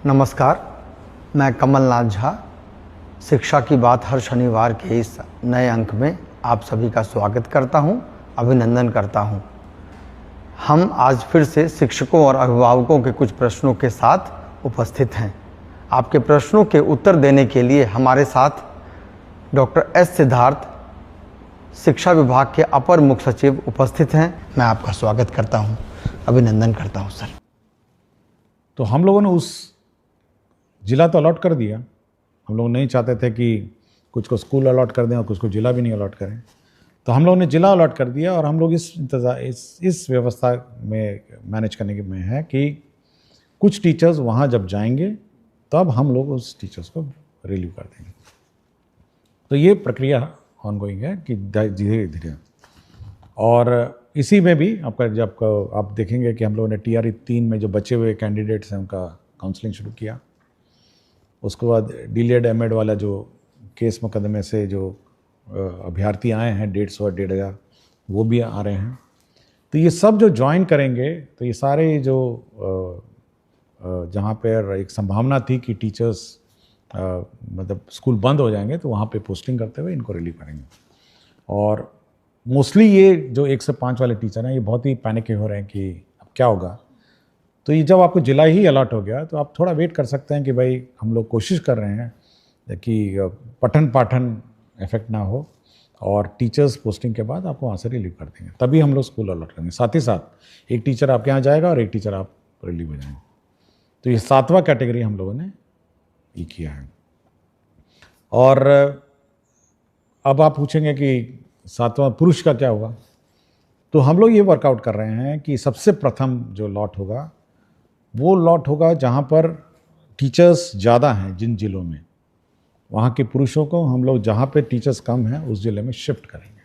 नमस्कार, मैं कमलनाथ झा। शिक्षा की बात हर शनिवार के इस नए अंक में आप सभी का स्वागत करता हूं, अभिनंदन करता हूं। हम आज फिर से शिक्षकों और अभिभावकों के कुछ प्रश्नों के साथ उपस्थित हैं। आपके प्रश्नों के उत्तर देने के लिए हमारे साथ डॉक्टर एस सिद्धार्थ, शिक्षा विभाग के अपर मुख्य सचिव उपस्थित हैं। मैं आपका स्वागत करता हूं, अभिनंदन करता हूं सर। तो हम लोगों ने उस जिला तो अलॉट कर दिया। हम लोग नहीं चाहते थे कि कुछ को स्कूल अलॉट कर दें और कुछ को जिला भी नहीं अलॉट करें, तो हम लोगों ने जिला अलॉट कर दिया। और हम लोग इस व्यवस्था में मैनेज करने में है कि कुछ टीचर्स वहाँ जब जाएंगे तब हम लोग उस टीचर्स को रिलीव कर देंगे। तो ये प्रक्रिया ऑनगोइंग है कि धीरे धीरे। और इसी में भी आपका जब आप देखेंगे कि हम लोगों ने TRE 3 में जो बचे हुए कैंडिडेट्स हैं उनका काउंसलिंग शुरू किया। उसके बाद DLED MED वाला जो केस मुकदमे से जो अभ्यर्थी आए हैं 150 और 1,500 वो भी आ रहे हैं। तो ये सब जो ज्वाइन करेंगे तो ये सारे जो जहाँ पर एक संभावना थी कि टीचर्स मतलब स्कूल बंद हो जाएंगे तो वहाँ पे पोस्टिंग करते हुए इनको रिलीव करेंगे। और मोस्टली ये जो 1 से 5 वाले टीचर हैं ये बहुत ही पैनिक हो रहे हैं कि अब क्या होगा। तो ये जब आपको जिला ही अलॉट हो गया तो आप थोड़ा वेट कर सकते हैं कि भाई हम लोग कोशिश कर रहे हैं कि पठन पाठन इफेक्ट ना हो और टीचर्स पोस्टिंग के बाद आपको वहाँ से रिलीव कर देंगे, तभी हम लोग स्कूल अलॉट करेंगे। साथ ही साथ एक टीचर आपके यहाँ जाएगा और एक टीचर आप रिलीव हो जाएंगे। तो ये 7वां कैटेगरी हम लोगों ने ये किया है। और अब आप पूछेंगे कि 7वां पुरुष का क्या होगा। तो हम लोग ये वर्कआउट कर रहे हैं कि सबसे प्रथम जो लॉट होगा वो लॉट होगा जहाँ पर टीचर्स ज़्यादा हैं। जिन जिलों में वहाँ के पुरुषों को हम लोग जहाँ पे टीचर्स कम हैं उस ज़िले में शिफ्ट करेंगे।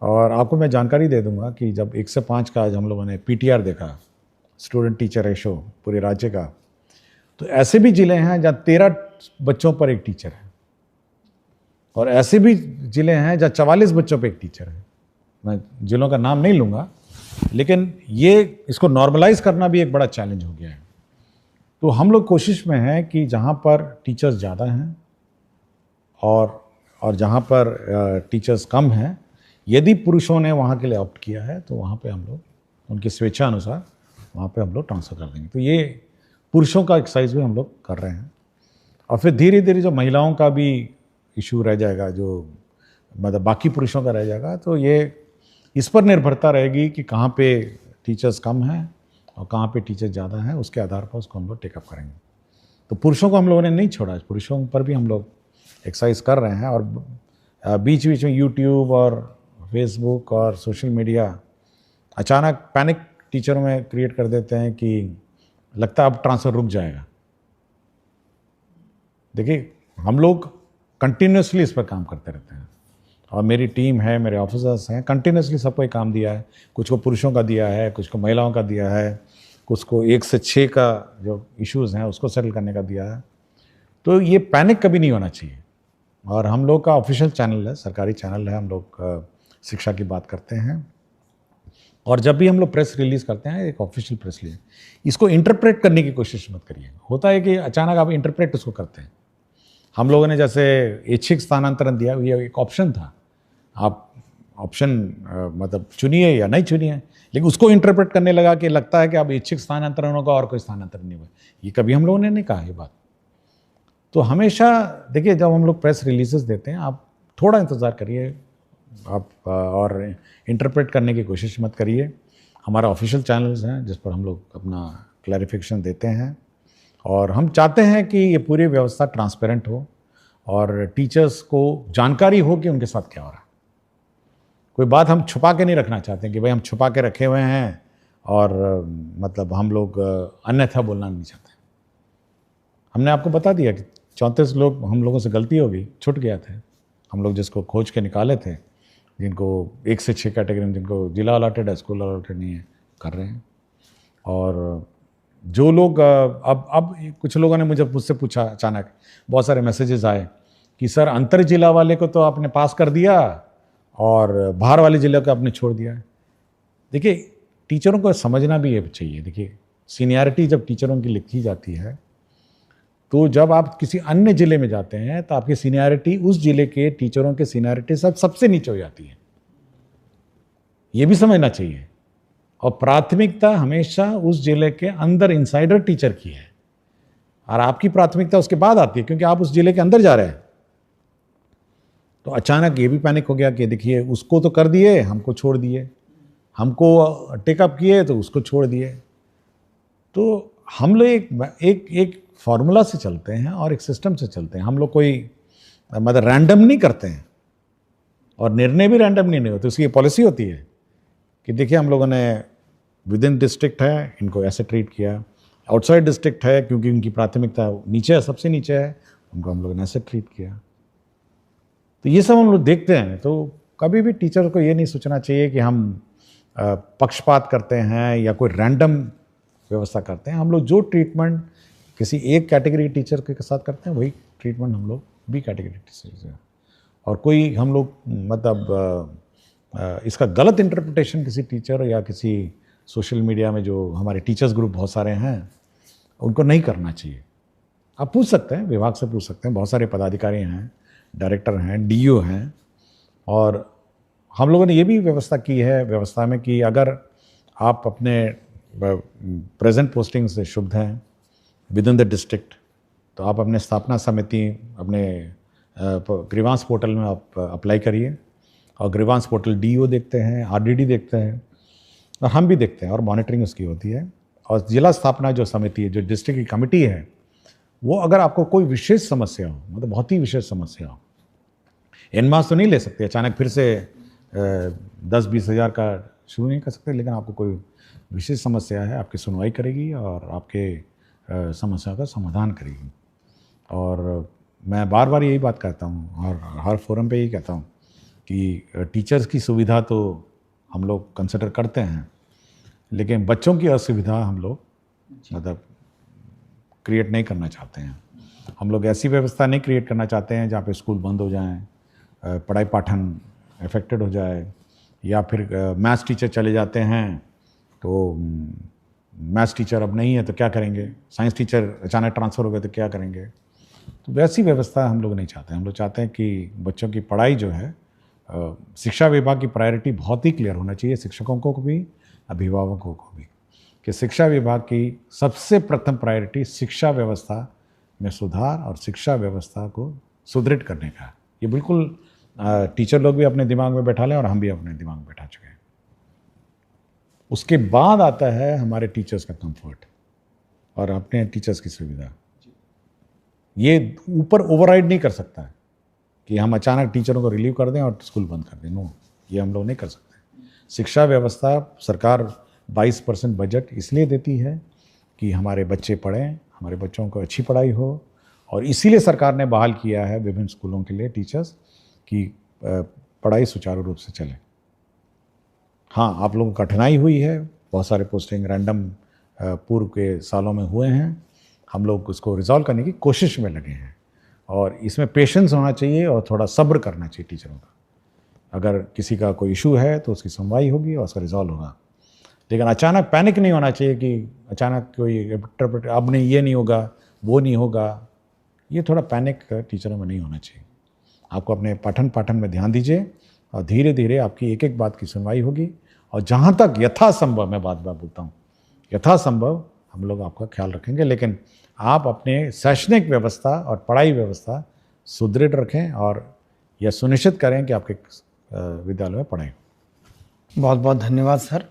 और आपको मैं जानकारी दे दूँगा कि जब 1 से 5 का आज हम लोगों ने PTR देखा, स्टूडेंट टीचर रेशो पूरे राज्य का, तो ऐसे भी ज़िले हैं जहाँ 13 बच्चों पर एक टीचर है और ऐसे भी ज़िले हैं जहाँ 44 बच्चों पर एक टीचर है। मैं ज़िलों का नाम नहीं लूँगा, लेकिन ये इसको नॉर्मलाइज करना भी एक बड़ा चैलेंज हो गया है। तो हम लोग कोशिश में हैं कि जहाँ पर टीचर्स ज़्यादा हैं और जहाँ पर टीचर्स कम हैं, यदि पुरुषों ने वहाँ के लिए ऑप्ट किया है तो वहाँ पे हम लोग उनकी स्वेच्छा अनुसार वहाँ पे हम लोग ट्रांसफ़र कर देंगे। तो ये पुरुषों का एक्सरसाइज भी हम लोग कर रहे हैं। और फिर धीरे धीरे जो महिलाओं का भी इशू रह जाएगा, जो मतलब बाकी पुरुषों का रह जाएगा, तो ये इस पर निर्भरता रहेगी कि कहाँ पे टीचर्स कम हैं और कहाँ पे टीचर्स ज़्यादा हैं, उसके आधार पर उसको हम लोग टेकअप करेंगे। तो पुरुषों को हम लोगों ने नहीं छोड़ा, पुरुषों पर भी हम लोग एक्सरसाइज कर रहे हैं। और बीच बीच में यूट्यूब और फेसबुक और सोशल मीडिया अचानक पैनिक टीचरों में क्रिएट कर देते हैं कि लगता है अब ट्रांसफ़र रुक जाएगा। देखिए, हम लोग कंटिन्यूसली इस पर काम करते रहते हैं और मेरी टीम है, मेरे ऑफिसर्स हैं, कंटिन्यूसली सबको एक काम दिया है। कुछ को पुरुषों का दिया है, कुछ को महिलाओं का दिया है, कुछ को 1 से 6 का जो इश्यूज़ हैं उसको सेटल करने का दिया है। तो ये पैनिक कभी नहीं होना चाहिए। और हम लोग का ऑफिशियल चैनल है, सरकारी चैनल है, हम लोग शिक्षा की बात करते हैं। और जब भी हम लोग प्रेस रिलीज़ करते हैं, एक ऑफिशियल प्रेस रिलीज, इसको इंटरप्रेट करने की कोशिश मत करिए। होता है कि अचानक आप इंटरप्रेट उसको करते हैं। हम लोगों ने जैसे ऐच्छिक स्थानांतरण दिया, ये एक ऑप्शन था, आप ऑप्शन मतलब चुनिए या नहीं चुनिए, लेकिन उसको इंटरप्रेट करने लगा कि लगता है कि अब ऐच्छिक स्थानांतरण होगा और कोई स्थानांतरण नहीं हुआ। ये कभी हम लोगों ने नहीं कहा ये बात। तो हमेशा देखिए, जब हम लोग प्रेस रिलीजेस देते हैं, आप थोड़ा इंतज़ार करिए आप और इंटरप्रेट करने की कोशिश मत करिए। हमारा ऑफिशियल चैनल्स हैं जिस पर हम लोग अपना क्लैरिफिकेशन देते हैं और हम चाहते हैं कि ये पूरी व्यवस्था ट्रांसपेरेंट हो और टीचर्स को जानकारी हो कि उनके साथ क्या हो रहा है। कोई बात हम छुपा के नहीं रखना चाहते कि भाई हम छुपा के रखे हुए हैं और मतलब हम लोग अन्यथा बोलना नहीं चाहते। हमने आपको बता दिया कि 34 लोग हम लोगों से गलती हो गई, छूट गया थे। हम लोग जिसको खोज के निकाले थे, जिनको 1 से 6 कैटेगरी में जिनको जिला अलॉटेड है, स्कूल अलॉटेड नहीं है, कर रहे हैं। और जो लोग अब कुछ लोगों ने मुझसे पूछा, अचानक बहुत सारे मैसेजेस आए कि सर अंतर जिला वाले को तो आपने पास कर दिया और बाहर वाले जिले को आपने छोड़ दिया। देखिए, टीचरों को समझना भी ये चाहिए। देखिए, सीनियरिटी जब टीचरों की लिखी जाती है तो जब आप किसी अन्य ज़िले में जाते हैं तो आपकी सीनियरिटी उस ज़िले के टीचरों के सीनियरिटी सबसे नीचे हो जाती है, ये भी समझना चाहिए। और प्राथमिकता हमेशा उस ज़िले के अंदर इनसाइडर टीचर की है, और आपकी प्राथमिकता उसके बाद आती है, क्योंकि आप उस ज़िले के अंदर जा रहे हैं। तो अचानक ये भी पैनिक हो गया कि देखिए उसको तो कर दिए, हमको छोड़ दिए, हमको टेकअप किए तो उसको छोड़ दिए। तो हम लोग एक फार्मूला से चलते हैं और एक सिस्टम से चलते हैं। हम लोग कोई मतलब रैंडम नहीं करते हैं, और निर्णय भी रैंडम नहीं होते। उसकी पॉलिसी होती है कि देखिए हम लोगों ने विद इन डिस्ट्रिक्ट है इनको ऐसे ट्रीट किया, आउटसाइड डिस्ट्रिक्ट है क्योंकि उनकी प्राथमिकता नीचे है, सबसे नीचे है, उनको हम लोगों ने ऐसे ट्रीट किया। तो ये सब हम लोग देखते हैं। तो कभी भी टीचर को ये नहीं सोचना चाहिए कि हम पक्षपात करते हैं या कोई रैंडम व्यवस्था करते हैं। हम लोग जो ट्रीटमेंट किसी एक कैटेगरी टीचर के साथ करते हैं वही ट्रीटमेंट हम लोग बी कैटेगरी टीचर से। और कोई हम लोग मतलब इसका गलत इंटरप्रिटेशन किसी टीचर या किसी सोशल मीडिया में जो हमारे टीचर्स ग्रुप बहुत सारे हैं उनको नहीं करना चाहिए। आप पूछ सकते हैं, विभाग से पूछ सकते हैं, बहुत सारे पदाधिकारी हैं, डायरेक्टर हैं, डीईओ हैं। और हम लोगों ने ये भी व्यवस्था की है व्यवस्था में कि अगर आप अपने प्रेजेंट पोस्टिंग से शुद्ध हैं विद इन द डिस्ट्रिक्ट, तो आप अपने स्थापना समिति अपने ग्रीवांस पोर्टल में आप अप्लाई करिए। और ग्रीवांस पोर्टल डीईओ देखते हैं, आरडीडी देखते हैं, और हम भी देखते हैं, और मॉनिटरिंग उसकी होती है। और जिला स्थापना जो समिति है, जो डिस्ट्रिक्ट की कमेटी है, वो अगर आपको कोई विशेष समस्या हो, मतलब बहुत ही विशेष समस्या हो, एनमास तो नहीं ले सकते अचानक फिर से 10-20 हज़ार का शुरू नहीं कर सकते, लेकिन आपको कोई विशेष समस्या है, आपकी सुनवाई करेगी और आपके समस्या का समाधान करेगी। और मैं बार बार यही बात कहता हूँ और हर फोरम पे यही कहता हूँ कि टीचर्स की सुविधा तो हम लोग कंसिडर करते हैं, लेकिन बच्चों की असुविधा हम लोग मतलब क्रिएट नहीं करना चाहते हैं। हम लोग ऐसी व्यवस्था नहीं क्रिएट करना चाहते हैं जहाँ पे स्कूल बंद हो जाएं, पढ़ाई पाठन अफेक्टेड हो जाए, या फिर मैथ्स टीचर चले जाते हैं तो मैथ्स टीचर अब नहीं है तो क्या करेंगे, साइंस टीचर अचानक ट्रांसफ़र हो गए तो क्या करेंगे। तो वैसी व्यवस्था हम लोग नहीं चाहते। हम लोग चाहते हैं कि बच्चों की पढ़ाई जो है, शिक्षा विभाग की प्रायोरिटी बहुत ही क्लियर होना चाहिए, शिक्षकों को भी, अभिभावकों को भी, कि शिक्षा विभाग की सबसे प्रथम प्रायोरिटी शिक्षा व्यवस्था में सुधार और शिक्षा व्यवस्था को सुदृढ़ करने का। ये बिल्कुल टीचर लोग भी अपने दिमाग में बैठा लें और हम भी अपने दिमाग में बैठा चुके हैं। उसके बाद आता है हमारे टीचर्स का कंफर्ट और अपने टीचर्स की सुविधा। ये ऊपर ओवरराइड नहीं कर सकता है कि हम अचानक टीचरों को रिलीव कर दें और स्कूल बंद कर दें। नो, ये हम लोग नहीं कर सकते। शिक्षा व्यवस्था सरकार 22% बजट इसलिए देती है कि हमारे बच्चे पढ़ें, हमारे बच्चों को अच्छी पढ़ाई हो, और इसीलिए सरकार ने बहाल किया है विभिन्न स्कूलों के लिए टीचर्स की पढ़ाई सुचारू रूप से चले। हाँ, आप लोगों को कठिनाई हुई है, बहुत सारे पोस्टिंग रैंडम पूर्व के सालों में हुए हैं। हम लोग उसको रिजॉल्व करने की कोशिश में लगे हैं, और इसमें पेशेंस होना चाहिए और थोड़ा सब्र करना चाहिए टीचरों का। अगर किसी का कोई इशू है तो उसकी सुनवाई होगी और उसका रिजॉल्व होगा, लेकिन अचानक पैनिक नहीं होना चाहिए कि अचानक कोई अब नहीं, ये नहीं होगा, वो नहीं होगा। ये थोड़ा पैनिक टीचरों में नहीं होना चाहिए। आपको अपने पठन पाठन में ध्यान दीजिए और धीरे धीरे आपकी एक एक बात की सुनवाई होगी। और जहाँ तक यथासंभव, मैं बात बोलता हूँ, यथासंभव हम लोग आपका ख्याल रखेंगे, लेकिन आप अपने शैक्षणिक व्यवस्था और पढ़ाई व्यवस्था सुदृढ़ रखें और यह सुनिश्चित करें कि आपके विद्यालय में पढ़ें। बहुत बहुत धन्यवाद सर।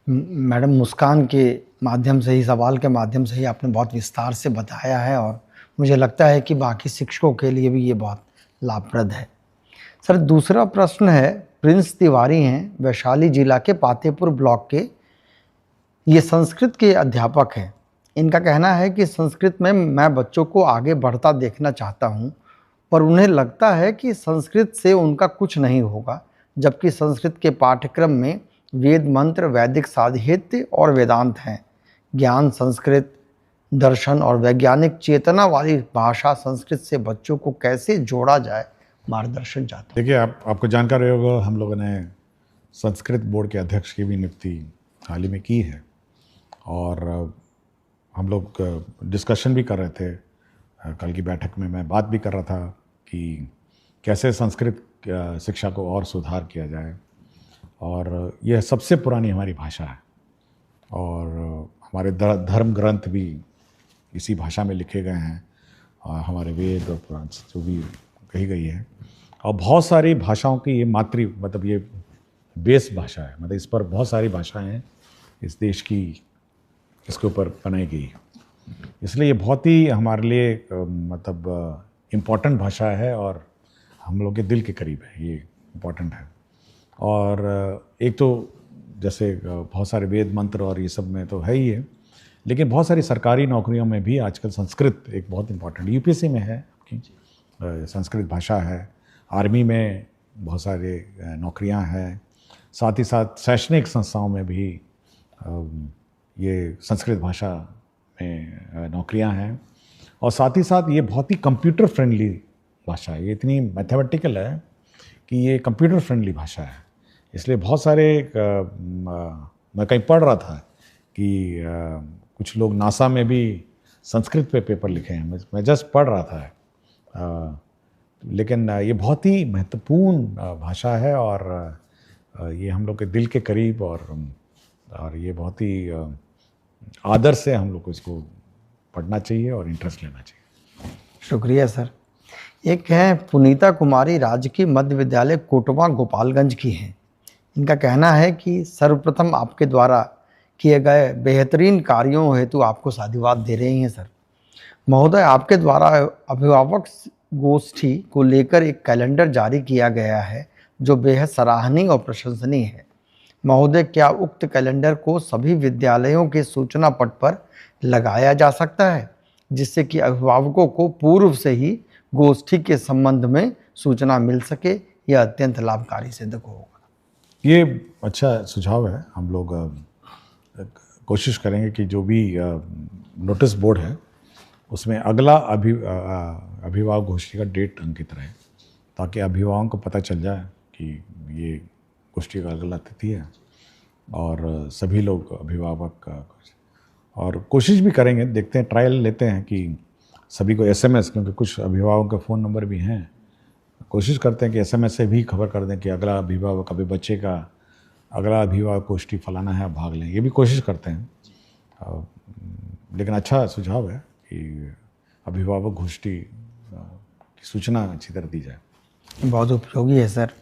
मैडम मुस्कान के माध्यम से ही, सवाल के माध्यम से ही आपने बहुत विस्तार से बताया है, और मुझे लगता है कि बाकी शिक्षकों के लिए भी ये बहुत लाभप्रद है। सर, दूसरा प्रश्न है, प्रिंस तिवारी हैं, वैशाली जिला के पातेपुर ब्लॉक के, ये संस्कृत के अध्यापक हैं। इनका कहना है कि संस्कृत में मैं बच्चों को आगे बढ़ता देखना चाहता हूँ, पर उन्हें लगता है कि संस्कृत से उनका कुछ नहीं होगा, जबकि संस्कृत के पाठ्यक्रम में वेद मंत्र, वैदिक साहित्य और वेदांत हैं। ज्ञान, संस्कृत, दर्शन और वैज्ञानिक चेतना वाली भाषा संस्कृत से बच्चों को कैसे जोड़ा जाए, मार्गदर्शन चाहते हैं। देखिए, आपको जानकारी होगा, हम लोगों ने संस्कृत बोर्ड के अध्यक्ष की भी नियुक्ति हाल ही में की है, और हम लोग डिस्कशन भी कर रहे थे कल की बैठक में मैं बात भी कर रहा था कि कैसे संस्कृत शिक्षा को और सुधार किया जाए। और यह सबसे पुरानी हमारी भाषा है और हमारे धर्म ग्रंथ भी इसी भाषा में लिखे गए हैं और हमारे वेद और पुराण जो भी कही गई है। और बहुत सारी भाषाओं की ये मतलब ये बेस भाषा है, मतलब इस पर बहुत सारी भाषाएं हैं इस देश की, इसके ऊपर बनाई गई। इसलिए ये बहुत ही हमारे लिए मतलब इम्पॉर्टेंट भाषा है और हम लोग के दिल के करीब है, ये इम्पॉर्टेंट है। और एक तो जैसे बहुत सारे वेद मंत्र और ये सब में तो है ही है, लेकिन बहुत सारी सरकारी नौकरियों में भी आजकल संस्कृत एक बहुत इम्पॉर्टेंट, यूपीएससी में है आपकी संस्कृत भाषा है, आर्मी में बहुत सारे नौकरियां हैं, साथ ही साथ शैक्षणिक संस्थाओं में भी ये संस्कृत भाषा में नौकरियां हैं। और साथ ही साथ ये बहुत ही कंप्यूटर फ्रेंडली भाषा है, ये इतनी मैथमेटिकल है कि ये कंप्यूटर फ्रेंडली भाषा है। इसलिए बहुत सारे मैं कहीं पढ़ रहा था कि कुछ लोग नासा में भी संस्कृत पे पेपर लिखे हैं, मैं जस्ट पढ़ रहा था। लेकिन ये बहुत ही महत्वपूर्ण भाषा है और ये हम लोग के दिल के करीब और ये बहुत ही आदर से हम लोग को इसको पढ़ना चाहिए और इंटरेस्ट लेना चाहिए। शुक्रिया सर। एक है पुनीता कुमारी, राजकीय मध्य विद्यालय कोटवा गोपालगंज की हैं। इनका कहना है कि सर्वप्रथम आपके द्वारा किए गए बेहतरीन कार्यों हेतु आपको साधुवाद दे रही हैं सर। महोदय, आपके द्वारा अभिभावक गोष्ठी को लेकर एक कैलेंडर जारी किया गया है जो बेहद सराहनीय और प्रशंसनीय है। महोदय, क्या उक्त कैलेंडर को सभी विद्यालयों के सूचना पट पर लगाया जा सकता है जिससे कि अभिभावकों को पूर्व से ही गोष्ठी के संबंध में सूचना मिल सके? यह अत्यंत लाभकारी सिद्ध होगा। ये अच्छा सुझाव है। हम लोग कोशिश करेंगे कि जो भी नोटिस बोर्ड है उसमें अगला अभिभावक गोष्ठी का डेट अंकित रहे ताकि अभिभावकों को पता चल जाए कि ये गोष्ठी का अगला तिथि है और सभी लोग अभिभावक और कोशिश भी करेंगे, देखते हैं, ट्रायल लेते हैं कि सभी को एसएमएस, क्योंकि कुछ अभिभावकों के फ़ोन नंबर भी हैं, कोशिश करते हैं कि एसएमएस से भी खबर कर दें कि अगला अभिभावक, अभी बच्चे का अगला अभिभावक गोष्ठी फलाना है, आप भाग लें। ये भी कोशिश करते हैं। लेकिन अच्छा सुझाव है कि अभिभावक गोष्ठी की सूचना अच्छी तरह दी जाए। बहुत उपयोगी है सर।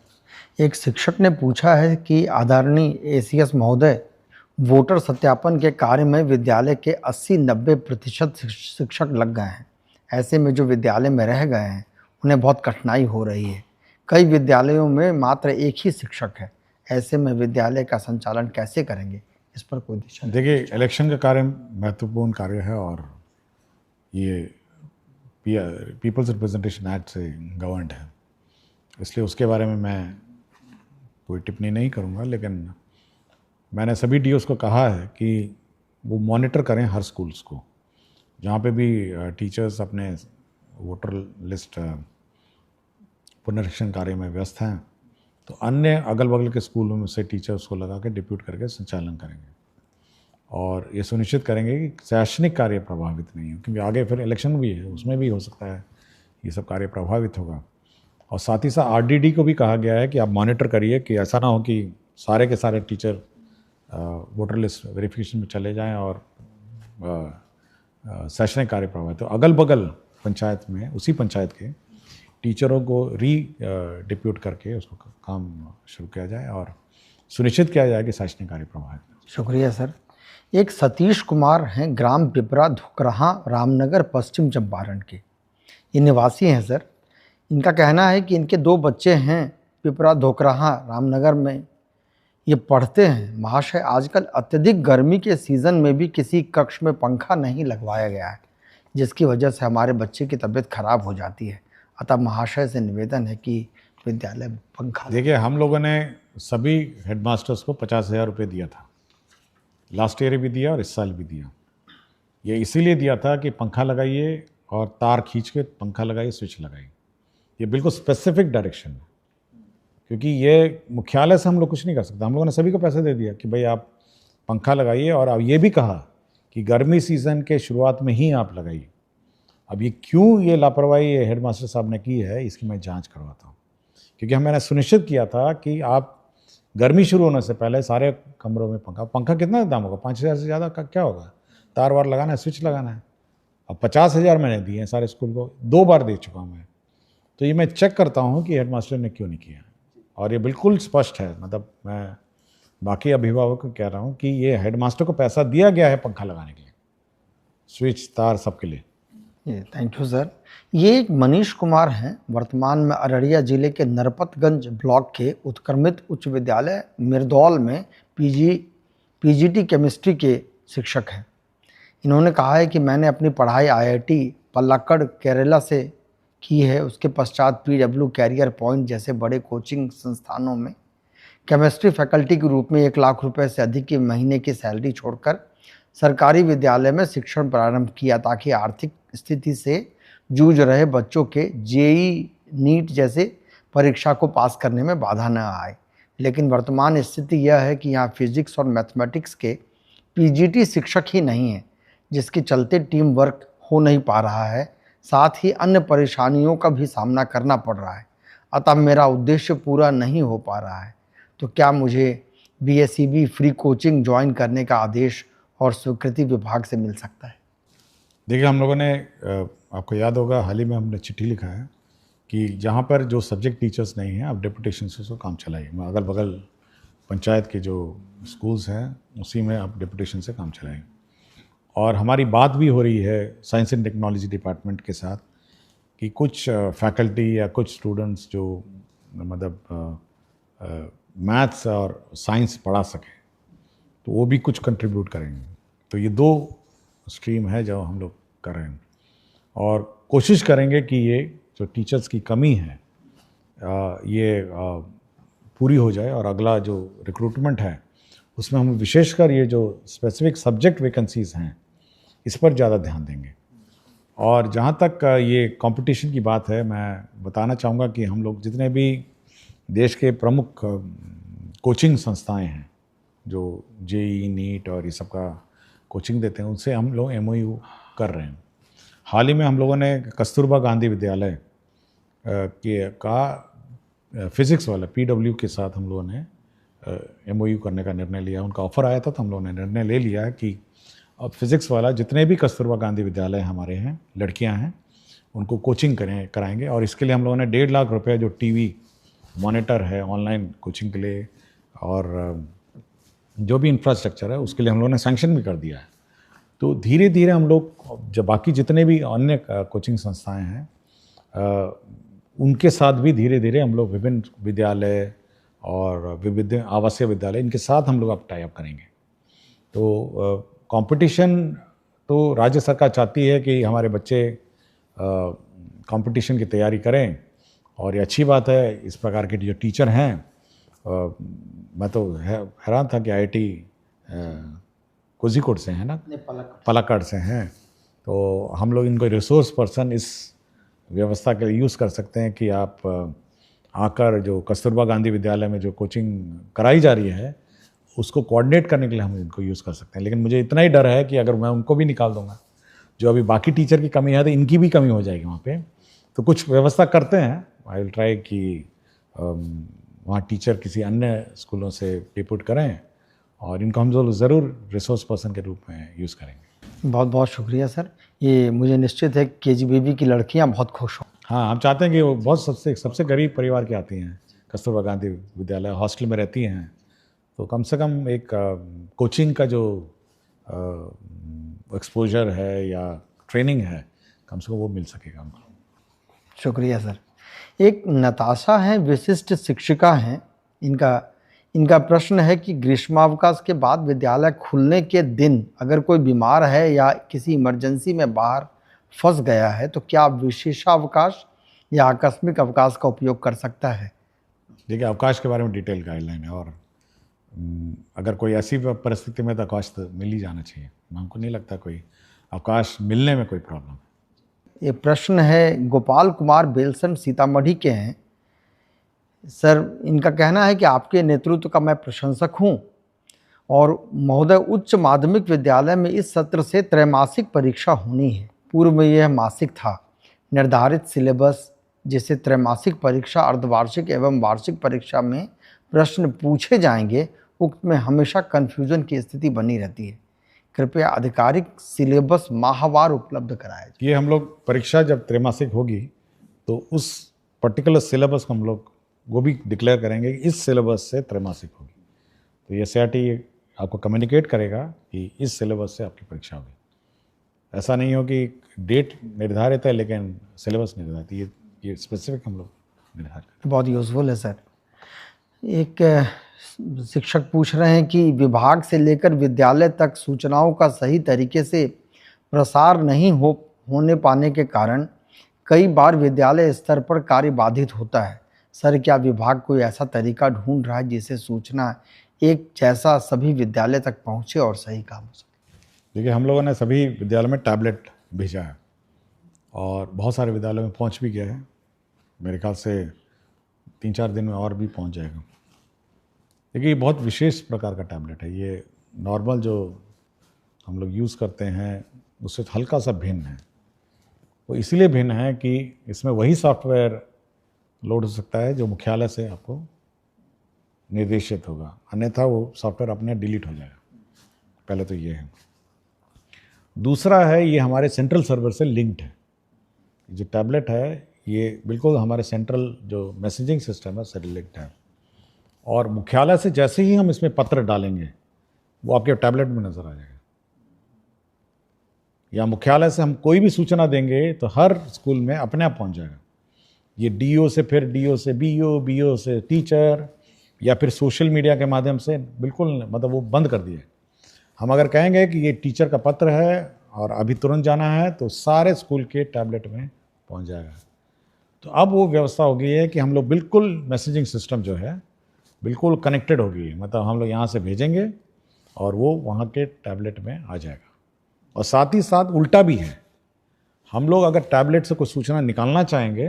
एक शिक्षक ने पूछा है कि आदरणीय एसीएस महोदय, वोटर सत्यापन के कार्य में विद्यालय के 80-90% शिक्षक लग गए हैं। ऐसे में जो विद्यालय में रह गए हैं उन्हें बहुत कठिनाई हो रही है। कई विद्यालयों में मात्र एक ही शिक्षक है। ऐसे में विद्यालय का संचालन कैसे करेंगे? इस पर कोई दिशा? देखिए, इलेक्शन का कार्य महत्वपूर्ण कार्य है और ये पीपल्स रिप्रेजेंटेशन एक्ट से गवर्नड है, इसलिए उसके बारे में मैं कोई टिप्पणी नहीं करूँगा। लेकिन मैंने सभी डीओस को कहा है कि वो मॉनिटर करें हर स्कूल्स को, जहाँ पे भी टीचर्स अपने वोटर लिस्ट पुनरीक्षण कार्य में व्यस्त हैं, तो अन्य अगल बगल के स्कूलों में से टीचर्स को लगा के डिप्यूट करके संचालन करेंगे और ये सुनिश्चित करेंगे कि शैक्षणिक कार्य प्रभावित नहीं हो, क्योंकि आगे फिर इलेक्शन भी है, उसमें भी हो सकता है ये सब कार्य प्रभावित होगा। और साथ ही साथ आरडीडी को भी कहा गया है कि आप मॉनिटर करिए कि ऐसा ना हो कि सारे के सारे टीचर वोटर लिस्ट वेरिफिकेशन में चले जाएं और शैक्षणिक कार्य प्रभावित हो। अगल बगल पंचायत में, उसी पंचायत के टीचरों को डिप्यूट करके उसको काम शुरू किया जाए और सुनिश्चित किया जाए कि शैक्षणिक कार्य प्रभावित हो। शुक्रिया सर। एक सतीश कुमार हैं, ग्राम पिपरा धुकराहा, रामनगर, पश्चिम चंपारण के। ये निवासी हैं सर। इनका कहना है कि इनके 2 बच्चे हैं पिपरा धोकराहा रामनगर में, ये पढ़ते हैं। महाशय, आजकल अत्यधिक गर्मी के सीज़न में भी किसी कक्ष में पंखा नहीं लगवाया गया है, जिसकी वजह से हमारे बच्चे की तबीयत खराब हो जाती है। अतः महाशय से निवेदन है कि विद्यालय में पंखा। देखिए, हम लोगों ने सभी हेडमास्टर्स को 50,000 रुपये दिया था, लास्ट ईयर भी दिया और इस साल भी दिया। ये इसीलिए दिया था कि पंखा लगाइए और तार खींच के पंखा लगाइए, स्विच लगाइए। ये बिल्कुल स्पेसिफिक डायरेक्शन है, क्योंकि ये मुख्यालय से हम लोग कुछ नहीं कर सकते। हम लोगों ने सभी को पैसे दे दिया कि भाई आप पंखा लगाइए, और अब ये भी कहा कि गर्मी सीज़न के शुरुआत में ही आप लगाइए। अब ये क्यों ये लापरवाही हेडमास्टर साहब ने की है, इसकी मैं जांच करवाता हूँ, क्योंकि मैंने सुनिश्चित किया था कि आप गर्मी शुरू होने से पहले सारे कमरों में पंखा कितना दाम होगा, 5,000 से ज़्यादा का क्या होगा, तार वार लगाना है, स्विच लगाना है। अब 50,000 मैंने दिए हैं सारे स्कूल को, 2 बार दे चुका हूँ मैं। तो ये मैं चेक करता हूँ कि हेडमास्टर ने क्यों नहीं किया, और ये बिल्कुल स्पष्ट है। मतलब मैं बाकी अभिभावक को कह रहा हूँ कि ये हेडमास्टर को पैसा दिया गया है पंखा लगाने के लिए, स्विच तार सबके लिए। Thank you sir. ये एक मनीष कुमार हैं, वर्तमान में अररिया जिले के नरपतगंज ब्लॉक के उत्क्रमित उच्च विद्यालय मिर्दौल में पीजीटी केमिस्ट्री के शिक्षक हैं। इन्होंने कहा है कि मैंने अपनी पढ़ाई आईआईटी पल्लाक्कड़ केरला से की है। उसके पश्चात पीडब्ल्यू कैरियर पॉइंट जैसे बड़े कोचिंग संस्थानों में केमिस्ट्री फैकल्टी के रूप में 1 लाख रुपए से अधिक की महीने की सैलरी छोड़कर सरकारी विद्यालय में शिक्षण प्रारंभ किया, ताकि आर्थिक स्थिति से जूझ रहे बच्चों के जेई नीट जैसे परीक्षा को पास करने में बाधा न आए। लेकिन वर्तमान स्थिति यह है कि यहाँ फिजिक्स और मैथमेटिक्स के पीजीटी शिक्षक ही नहीं हैं, जिसके चलते टीम वर्क हो नहीं पा रहा है, साथ ही अन्य परेशानियों का भी सामना करना पड़ रहा है। अतः मेरा उद्देश्य पूरा नहीं हो पा रहा है। तो क्या मुझे बीएसईबी फ्री कोचिंग ज्वाइन करने का आदेश और स्वीकृति विभाग से मिल सकता है? देखिए, हम लोगों ने आपको याद होगा हाल ही में हमने चिट्ठी लिखा है कि जहाँ पर जो सब्जेक्ट टीचर्स नहीं हैं, आप डेपुटेशन से उसको काम चलाइए। अगल बगल पंचायत के जो स्कूल्स हैं उसी में आप डेपुटेशन से काम चलाएं। और हमारी बात भी हो रही है साइंस एंड टेक्नोलॉजी डिपार्टमेंट के साथ कि कुछ फैकल्टी या कुछ स्टूडेंट्स जो मतलब मैथ्स और साइंस पढ़ा सकें तो वो भी कुछ कंट्रीब्यूट करेंगे। तो ये 2 स्ट्रीम है जो हम लोग कर रहे हैं, और कोशिश करेंगे कि ये जो टीचर्स की कमी है ये पूरी हो जाए, और अगला जो रिक्रूटमेंट है उसमें हम विशेषकर ये जो स्पेसिफिक सब्जेक्ट वैकेंसीज़ हैं इस पर ज़्यादा ध्यान देंगे। और जहाँ तक ये कंपटीशन की बात है, मैं बताना चाहूँगा कि हम लोग जितने भी देश के प्रमुख कोचिंग संस्थाएं हैं जो जेई नीट और ये सब का कोचिंग देते हैं, उनसे हम लोग एमओयू कर रहे हैं। हाल ही में हम लोगों ने कस्तूरबा गांधी विद्यालय का फिज़िक्स वाला पीडब्ल्यू के साथ हम लोगों ने एमओयू करने का निर्णय लिया। उनका ऑफ़र आया था तो हम लोगों ने निर्णय ले लिया है कि अब फिज़िक्स वाला जितने भी कस्तूरबा गांधी विद्यालय हमारे हैं, लड़कियां हैं, उनको कोचिंग कराएंगे। और इसके लिए हम लोगों ने 1.5 लाख रुपये जो टीवी मॉनिटर है ऑनलाइन कोचिंग के लिए और जो भी इंफ्रास्ट्रक्चर है उसके लिए हम लोगों ने सैंक्शन भी कर दिया है। तो धीरे धीरे हम लोग जब बाकी जितने भी अन्य कोचिंग संस्थाएं हैं उनके साथ भी धीरे धीरे हम लोग विभिन्न विद्यालय और विविध आवासीय विद्यालय इनके साथ हम लोग अब टाई अप करेंगे। तो कंपटीशन तो राज्य सरकार चाहती है कि हमारे बच्चे कंपटीशन की तैयारी करें, और ये अच्छी बात है। इस प्रकार के जो टीचर हैं, मैं तो हैरान था कि आईआईटी कोझिकोड से हैं ना, पलक्कड़ से हैं। तो हम लोग इनको रिसोर्स पर्सन इस व्यवस्था के लिए यूज़ कर सकते हैं कि आप आकर जो कस्तूरबा गांधी विद्यालय में जो कोचिंग कराई जा रही है उसको कोऑर्डिनेट करने के लिए हम इनको यूज़ कर सकते हैं। लेकिन मुझे इतना ही डर है कि अगर मैं उनको भी निकाल दूंगा, जो अभी बाकी टीचर की कमी है, तो इनकी भी कमी हो जाएगी वहाँ पे। तो कुछ व्यवस्था करते हैं, आई विल ट्राई कि वहाँ टीचर किसी अन्य स्कूलों से डिप्यूट करें और इनको हम ज़रूर रिसोर्स पर्सन के रूप में यूज़ करेंगे। बहुत बहुत शुक्रिया सर। ये मुझे निश्चित है केजीबीवी की लड़कियाँ बहुत खुश हों। हाँ, हम चाहते हैं कि वो बहुत सबसे गरीब परिवार की आती हैं, कस्तूरबा गांधी विद्यालय हॉस्टल में रहती हैं, तो कम से कम एक कोचिंग का जो एक्सपोजर है या ट्रेनिंग है कम से कम वो मिल सकेगा हमको। शुक्रिया सर। एक नताशा हैं, विशिष्ट शिक्षिका हैं। इनका प्रश्न है कि ग्रीष्मावकाश के बाद विद्यालय खुलने के दिन अगर कोई बीमार है या किसी इमरजेंसी में बाहर फंस गया है तो क्या विशेषावकाश या आकस्मिक अवकाश का उपयोग कर सकता है? देखिए, अवकाश के बारे में डिटेल गाइडलाइन है, और अगर कोई ऐसी परिस्थिति में तो अवकाश तो मिल ही जाना चाहिए। हमको नहीं लगता कोई अवकाश मिलने में कोई प्रॉब्लम है। ये प्रश्न है गोपाल कुमार बेलसन सीतामढ़ी के हैं। सर, इनका कहना है कि आपके नेतृत्व का मैं प्रशंसक हूं और महोदय, उच्च माध्यमिक विद्यालय में इस सत्र से त्रैमासिक परीक्षा होनी है। पूर्व में यह मासिक था। निर्धारित सिलेबस जिसे त्रैमासिक परीक्षा, अर्धवार्षिक एवं वार्षिक परीक्षा में प्रश्न पूछे जाएंगे, उक्त में हमेशा कन्फ्यूजन की स्थिति बनी रहती है। कृपया आधिकारिक सिलेबस माहवार उपलब्ध कराया जाए। ये हम लोग परीक्षा जब त्रैमासिक होगी तो उस पर्टिकुलर सिलेबस को हम लोग वो भी डिक्लेयर करेंगे कि इस सिलेबस से त्रैमासिक होगी। तो ये CRT आपको कम्युनिकेट करेगा कि इस सिलेबस से आपकी परीक्षा होगी। ऐसा नहीं हो कि डेट निर्धारित है लेकिन सिलेबस निर्धारित है, ये स्पेसिफिक हम लोग निर्धारित करें। बहुत यूज़फुल है सर। एक शिक्षक पूछ रहे हैं कि विभाग से लेकर विद्यालय तक सूचनाओं का सही तरीके से प्रसार नहीं होने पाने के कारण कई बार विद्यालय स्तर पर कार्य बाधित होता है। सर, क्या विभाग कोई ऐसा तरीका ढूंढ रहा है जिससे सूचना एक जैसा सभी विद्यालय तक पहुंचे और सही काम हो सके? देखिए, हम लोगों ने सभी विद्यालय में टैबलेट भेजा है और बहुत सारे विद्यालयों में पहुंच भी गया है। मेरे ख्याल से 3-4 दिन में और भी पहुंच जाएगा। देखिए, ये बहुत विशेष प्रकार का टैबलेट है। ये नॉर्मल जो हम लोग यूज़ करते हैं उससे हल्का सा भिन्न है। वो इसलिए भिन्न है कि इसमें वही सॉफ्टवेयर लोड हो सकता है जो मुख्यालय से आपको निर्देशित होगा, अन्यथा वो सॉफ्टवेयर अपने डिलीट हो जाएगा। पहले तो ये है। दूसरा है, ये हमारे सेंट्रल सर्वर से लिंक्ड है। जो टैबलेट है ये बिल्कुल हमारे सेंट्रल जो मैसेजिंग सिस्टम है उससे लिंक्ड है और मुख्यालय से जैसे ही हम इसमें पत्र डालेंगे वो आपके टैबलेट में नज़र आ जाएगा। या मुख्यालय से हम कोई भी सूचना देंगे तो हर स्कूल में अपने आप पहुंच जाएगा। ये DO से, फिर DO से BO, BO से टीचर, या फिर सोशल मीडिया के माध्यम से, बिल्कुल मतलब वो बंद कर दिया। हम अगर कहेंगे कि ये टीचर का पत्र है और अभी तुरंत जाना है तो सारे स्कूल के टैबलेट में पहुंच जाएगा। तो अब वो व्यवस्था हो गई है कि हम लोग बिल्कुल मैसेजिंग सिस्टम जो है बिल्कुल कनेक्टेड हो गई है। मतलब हम लोग यहाँ से भेजेंगे और वो वहाँ के टैबलेट में आ जाएगा। और साथ ही साथ उल्टा भी है, हम लोग अगर टैबलेट से कोई सूचना निकालना चाहेंगे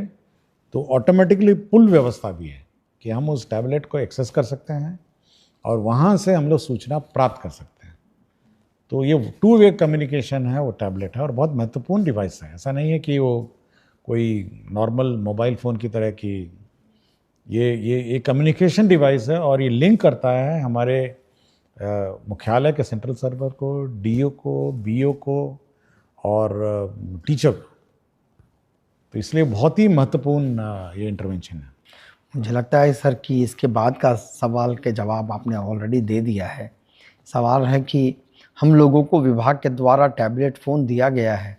तो ऑटोमेटिकली पुल व्यवस्था भी है कि हम उस टैबलेट को एक्सेस कर सकते हैं और वहाँ से हम लोग सूचना प्राप्त कर सकते हैं। तो ये 2 वे कम्युनिकेशन है, वो टैबलेट है और बहुत महत्वपूर्ण डिवाइस है। ऐसा नहीं है कि वो कोई नॉर्मल मोबाइल फ़ोन की तरह की, ये कम्युनिकेशन डिवाइस है और ये लिंक करता है हमारे मुख्यालय के सेंट्रल सर्वर को, DO को, BO को और टीचर को। तो इसलिए बहुत ही महत्वपूर्ण ये इंटरवेंशन है। मुझे लगता है सर कि इसके बाद का सवाल के जवाब आपने ऑलरेडी दे दिया है। सवाल है कि हम लोगों को विभाग के द्वारा टैबलेट फ़ोन दिया गया है।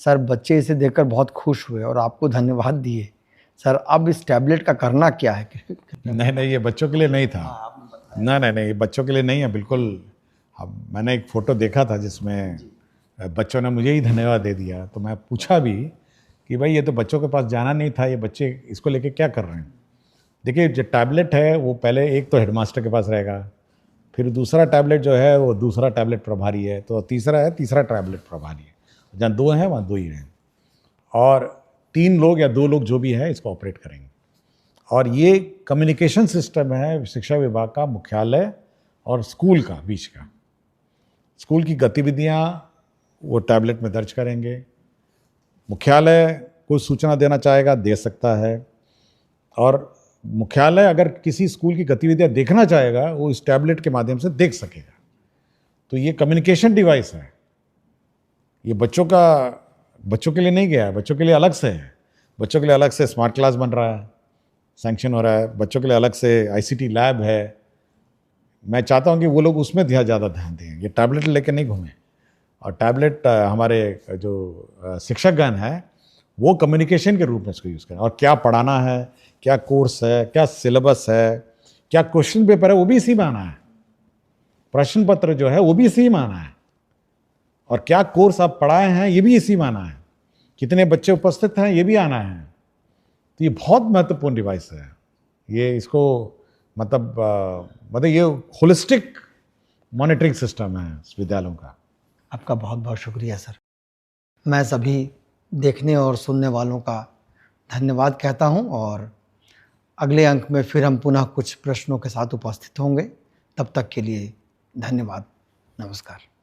सर, बच्चे इसे देखकर बहुत खुश हुए और आपको धन्यवाद दिए। सर, अब इस टैबलेट का करना क्या है? नहीं, ये बच्चों के लिए नहीं था। नहीं, ये बच्चों के लिए नहीं है बिल्कुल। अब मैंने एक फ़ोटो देखा था जिसमें बच्चों ने मुझे ही धन्यवाद दे दिया। तो मैं पूछा भी कि भाई ये तो बच्चों के पास जाना नहीं था, ये बच्चे इसको लेके क्या कर रहे हैं? देखिए, जो टैबलेट है वो पहले एक तो हेडमास्टर के पास रहेगा, फिर दूसरा टैबलेट जो है वो दूसरा टैबलेट प्रभारी है, तो तीसरा टैबलेट प्रभारी है। जहाँ 2 हैं वहाँ 2 ही हैं और 3 लोग या 2 लोग जो भी है इसको ऑपरेट करेंगे। और ये कम्युनिकेशन सिस्टम है शिक्षा विभाग का मुख्यालय और स्कूल का बीच का। स्कूल की गतिविधियाँ वो टैबलेट में दर्ज करेंगे। मुख्यालय कोई सूचना देना चाहेगा दे सकता है और मुख्यालय अगर किसी स्कूल की गतिविधियाँ देखना चाहेगा वो इस टैबलेट के माध्यम से देख सकेगा। तो ये कम्युनिकेशन डिवाइस है। ये बच्चों के लिए नहीं गया है, बच्चों के लिए अलग से है। बच्चों के लिए अलग से स्मार्ट क्लास बन रहा है, सैंक्शन हो रहा है। बच्चों के लिए अलग से ICT लैब है। मैं चाहता हूँ कि वो लोग उसमें ज़्यादा ध्यान दें, ये टैबलेट लेकर नहीं घूमें। और टैबलेट हमारे जो शिक्षकगण हैं वो कम्युनिकेशन के रूप में इसको यूज़ करें। और क्या पढ़ाना है, क्या कोर्स है, क्या सिलेबस है, क्या क्वेश्चन पेपर है, वो भी इसी में आना है। प्रश्न पत्र जो है वो भी इसी में आना है और क्या कोर्स आप पढ़ाए हैं ये भी इसी में आना है। कितने बच्चे उपस्थित हैं ये भी आना है। तो ये बहुत महत्वपूर्ण डिवाइस है। ये इसको मतलब ये होलिस्टिक मॉनिटरिंग सिस्टम है विद्यालयों का। आपका बहुत बहुत शुक्रिया सर। मैं सभी देखने और सुनने वालों का धन्यवाद कहता हूं और अगले अंक में फिर हम पुनः कुछ प्रश्नों के साथ उपस्थित होंगे। तब तक के लिए धन्यवाद। नमस्कार।